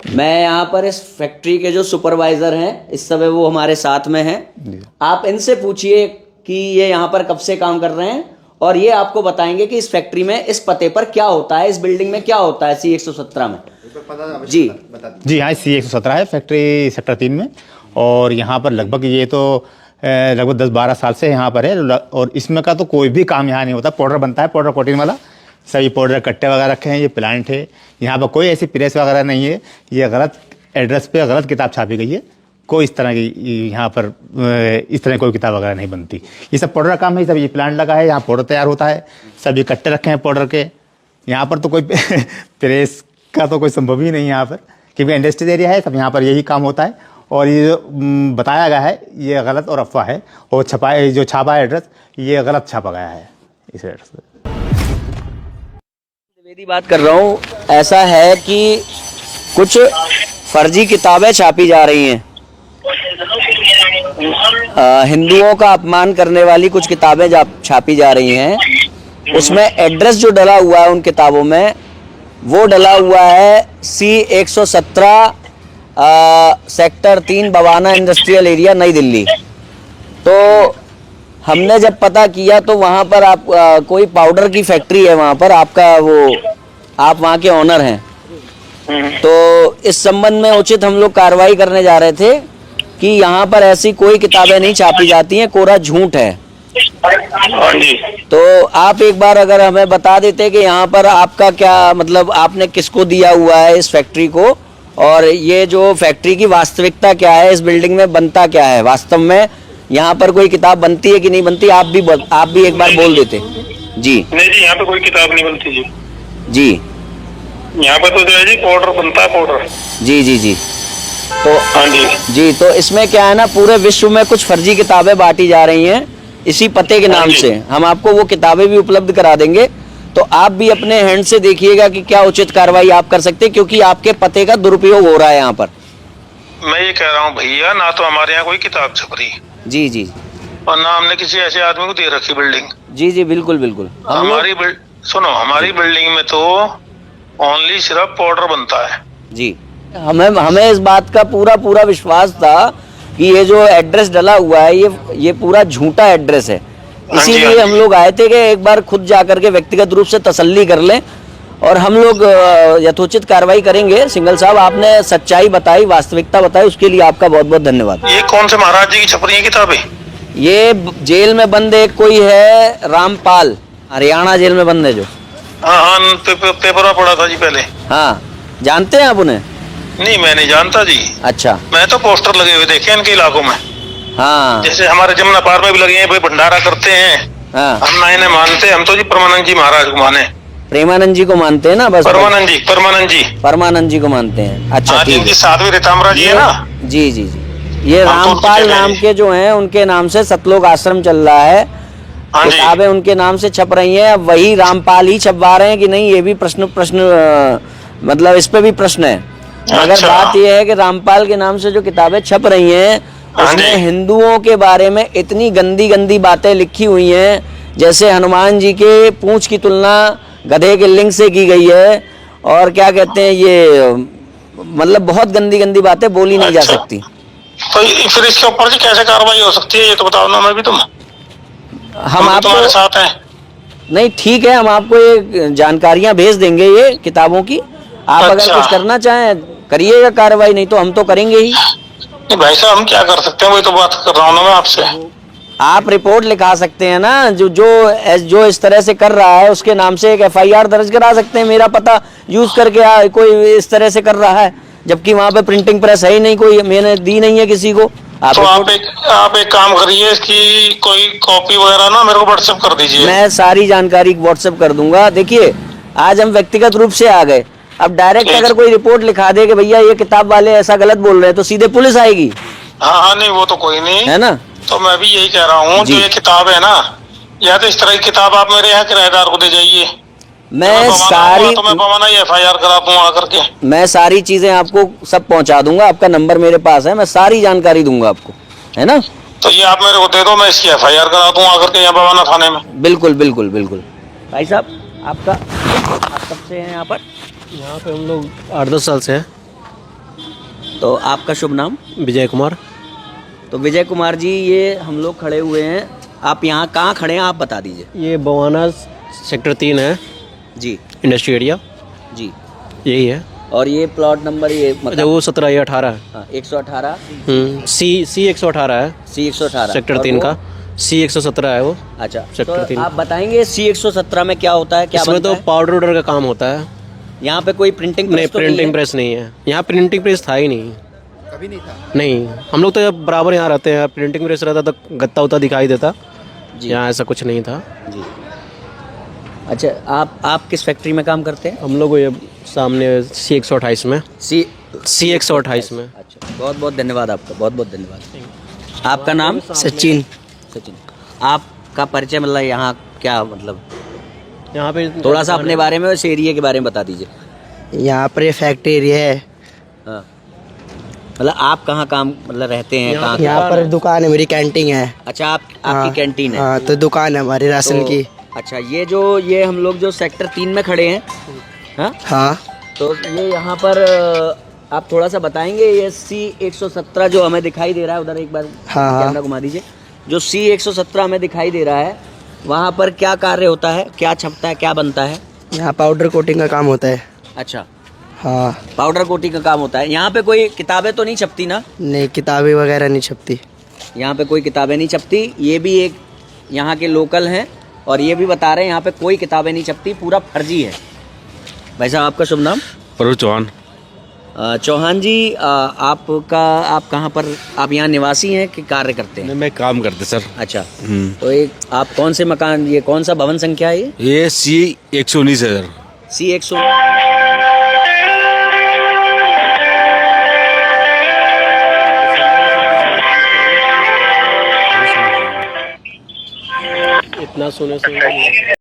मैं यहाँ पर इस फैक्ट्री के जो सुपरवाइजर हैं इस समय वो हमारे साथ में हैं। आप इनसे पूछिए कि ये यहाँ पर कब से काम कर रहे हैं और ये आपको बताएंगे कि इस फैक्ट्री में इस पते पर क्या होता है, इस बिल्डिंग में क्या होता है C117 में। जी जी हाँ, C117 है फैक्ट्री सेक्टर 3 में। और यहाँ पर लगभग ये तो लगभग 10-12 साल से यहाँ पर है। और इसमें का तो कोई भी काम यहाँ नहीं होता। पाउडर बनता है, पाउडर कोटिंग वाला, सभी पाउडर कट्टे वगैरह रखे हैं। ये प्लांट है, यहाँ पर कोई ऐसी प्रेस वगैरह नहीं है। ये गलत एड्रेस पे गलत किताब छापी गई है। कोई इस तरह की यहाँ पर इस तरह कोई किताब वगैरह नहीं बनती। ये सब पाउडर का काम है। सब ये प्लांट लगा है, यहाँ पाउडर तैयार होता है। सभी कट्टे रखे हैं पाउडर के। यहाँ पर तो कोई प्रेस का तो कोई संभव ही नहीं है यहाँ पर, क्योंकि इंडस्ट्रियल एरिया है। सब यहाँ पर यही काम होता है। और ये जो बताया गया है ये गलत और अफवाह है। और जो छापा है एड्रेस, ये गलत छापा गया है इस एड्रेस पर। मेरी बात कर रहा हूँ। ऐसा है कि कुछ फर्जी किताबें छापी जा रही हैं। हिंदुओं का अपमान करने वाली कुछ किताबें छापी जा रही हैं। उसमें एड्रेस जो डला हुआ है उन किताबों में, वो डला हुआ है C117 sector 3 Bawana industrial area, नई दिल्ली। तो हमने जब पता किया तो वहाँ पर आप कोई पाउडर की फैक्ट्री है वहाँ पर, आपका वो आप वहाँ के ऑनर हैं। तो इस संबंध में उचित हम लोग कार्रवाई करने जा रहे थे कि यहाँ पर ऐसी कोई किताबें नहीं छापी जाती हैं, कोरा झूठ है। तो आप एक बार अगर हमें बता देते कि यहाँ पर आपका क्या मतलब, आपने किसको दिया हुआ है इस फैक्ट्री को, और ये जो फैक्ट्री की वास्तविकता क्या है, इस बिल्डिंग में बनता क्या है, वास्तव में यहाँ पर कोई किताब बनती है कि नहीं बनती, आप भी एक बार बोल देते। जी नहीं जी, यहाँ पे कोई किताब नहीं बनती जी। जी यहाँ पे तो जो है जी पाउडर बनता है, पाउडर। जी जी जी। तो हाँ जी जी, तो इसमें क्या है ना, पूरे विश्व में कुछ फर्जी किताबें बांटी जा रही हैं इसी पते के नाम से। हम आपको वो किताबें भी उपलब्ध करा देंगे। तो आप भी अपने हैंड से देखिएगा कि क्या उचित कार्रवाई आप कर सकते हैं, क्योंकि आपके पते का दुरुपयोग हो रहा है यहाँ पर। मैं ये कह रहा हूँ भैया, ना तो हमारे यहाँ कोई किताब छप रही जी जी। और ना हमने किसी ऐसे आदमी को दे रखी बिल्डिंग। जी जी बिल्कुल बिल्कुल। हमारी हमारी बिल्डिंग में तो ओनली सिर्फ पाउडर बनता है जी। हमें इस बात का पूरा विश्वास था कि ये जो एड्रेस डला हुआ है ये पूरा झूठा एड्रेस है। इसीलिए हम लोग आए थे कि एक बार खुद जाकर के व्यक्तिगत रूप से तसल्ली कर लें, और हम लोग यथोचित कार्रवाई करेंगे। सिंघल साहब, आपने सच्चाई बताई, वास्तविकता बताई, उसके लिए आपका बहुत बहुत धन्यवाद। ये कौन से महाराज जी की छप रही है किताबें? ये जेल में बंद एक कोई है रामपाल, हरियाणा जेल में बंद है जो। हाँ, पेपर पढ़ा था जी पहले। हाँ, जानते हैं आप उन्हें? नहीं, मैं नहीं जानता जी। अच्छा। मैं तो पोस्टर लगे हुए देखे इनके इलाकों में। हाँ, जैसे हमारे जमुना पार में भी लगे हैं, भाई भंडारा करते हैं। हाँ, हम ना इन्हें मानते, हम तो जी परमानंद जी महाराज को माने। प्रेमानंद जी को मानते हैं ना, बस परमानंद जी को मानते हैं। अच्छा, हाँ, ठीक है। जिनकी साध्वी रीताम्बरा जी है ना। जी जी जी। ये रामपाल नाम के जो हैं, उनके नाम से सतलोक आश्रम चल रहा है। किताबें उनके नाम से छप रही हैं। अब वही रामपाल ही छपवा रहे हैं कि नहीं, ये भी प्रश्न मतलब इस पे भी प्रश्न है। मगर बात यह है कि रामपाल के नाम से जो किताबें छप रही हैं उसमें हिंदुओं के बारे में इतनी गंदी बातें लिखी हुई हैं, जैसे हनुमान जी के पूंछ की तुलना गधे के लिंग से की गई है, और क्या कहते हैं ये, मतलब बहुत गंदी बातें बोली नहीं जा सकती। तो फिर इसके ऊपर जी कैसे कार्रवाई हो सकती है, ये तो बताओ ना। मैं भी हम आपको तुम्हारे साथ हैं। नहीं, ठीक है, हम आपको ये जानकारियां भेज देंगे ये किताबों की। आप अगर कुछ करना चाहें करिएगा कार्रवाई, नहीं तो हम तो करेंगे ही। नहीं भाई साहब, हम क्या कर सकते हैं, वही तो बात कर रहा हूँ ना मैं आपसे। आप रिपोर्ट लिखा सकते हैं ना, जो इस तरह से कर रहा है उसके नाम से एक FIR दर्ज करा सकते हैं। मेरा पता यूज करके कोई इस तरह से कर रहा है, जबकि वहाँ पे प्रिंटिंग प्रेस है ही नहीं, कोई मैंने दी नहीं है किसी को। तो आप एक काम करिए, इसकी कोई कॉपी वगैरह ना मेरे को व्हाट्सएप कर दीजिए। मैं सारी जानकारी व्हाट्सएप कर दूंगा। देखिए, आज हम व्यक्तिगत रूप से आ गए, अब डायरेक्ट अगर कोई रिपोर्ट लिखा दे कि भैया ये किताब वाले ऐसा गलत बोल रहे हैं, तो सीधे पुलिस आएगी। हाँ, नहीं वो तो कोई नहीं है ना। तो मैं भी यही कह रहा हूँ, जो ये किताब है ना, या तो इस तरह की किताब आप मेरे यहाँ किराएदार को दे जाइए। मैं सारी FIR करा दूंगा आकर के। मैं सारी चीजें आपको सब पहुंचा दूंगा। आपका नंबर मेरे पास है, मैं सारी जानकारी दूंगा आपको, है ना। तो ये आप मेरे को दे दो, मैं इसकी FIR करा दूंगा आकर के यहाँ बवाना थाने में। बिल्कुल बिल्कुल बिल्कुल। भाई साहब, आप कब से हैं यहाँ पर? यहाँ पे हम लोग 8-10 साल से हैं। तो आपका शुभ नाम? विजय कुमार। तो विजय कुमार जी, ये हम लोग खड़े हुए हैं, आप यहाँ कहाँ खड़े हैं आप बता दीजिए। ये बवाना सेक्टर 3 है जी इंडस्ट्री एरिया, जी। यही है। और ये प्लॉट नंबर ये अच्छा, वो 17 या 18 है। हाँ, 118 सी 118 है C118 सेक्टर और 3 वो- का। C 117 है वो। अच्छा, सेक्टर तो 3। आप बताएंगे C117 में क्या होता है, क्या इसमें बनता तो है? पाउडर वुडर का काम होता है। यहाँ पे कोई प्रिंटिंग नहीं, प्रेस तो प्रिंटिंग है? प्रेस नहीं है यहाँ। प्रिंटिंग प्रेस था ही नहीं, कभी नहीं था। नहीं, हम लोग तो जब बराबर यहाँ रहते हैं, प्रिंटिंग प्रेस रहता तो गत्ता उत्ता दिखाई देता। जी यहाँ ऐसा कुछ नहीं था। जी। अच्छा, आप किस फैक्ट्री में काम करते हैं? हम लोग ये सामने C 128 में। C C 128 में। अच्छा, बहुत बहुत धन्यवाद आपका, बहुत बहुत धन्यवाद। आपका नाम? सचिन। सचिन। आपका परिचय मतलब यहाँ क्या मतलब, यहाँ पे थोड़ा सा अपने बारे में, उस एरिया के बारे में बता दीजिए। यहाँ पर ये फैक्ट्री एरिया है। हाँ, मतलब आप कहाँ काम मतलब रहते हैं, कहाँ? यहाँ पर दुकान है, मेरी कैंटीन है। अच्छा, आपकी हाँ, कैंटीन है? हाँ, तो दुकान है हमारी राशन तो- की। अच्छा, ये हम लोग जो सेक्टर 3 में खड़े हैं, हाँ, हाँ, तो ये यहाँ पर आप थोड़ा सा बताएंगे, ये C117 जो हमें दिखाई दे रहा है, उधर एक बार हाँ। कैमरा घुमा दीजिए। जो C117 हमें दिखाई दे रहा है, वहाँ पर क्या कार्य होता है, क्या छपता है, क्या बनता है? यहाँ पाउडर कोटिंग का काम होता है। अच्छा, हाँ, पाउडर कोटिंग का काम होता है। यहाँ पे कोई किताबें तो नहीं छपती ना? नहीं, किताबें वगैरह नहीं छपती। यहाँ पे कोई किताबें नहीं छपती। ये भी एक यहाँ के लोकल हैं और ये भी बता रहे हैं यहाँ पे कोई किताबें नहीं छपती, पूरा फर्जी है। भाई साहब, आपका शुभ नाम? प्रभु चौहान। चौहान जी, आप कहाँ पर, आप यहाँ निवासी हैं कि कार्य करते हैं? मैं काम करते सर। अच्छा, तो एक आप कौन से मकान, ये कौन सा भवन संख्या है ये C 119 है सर। C100? इतना सुने से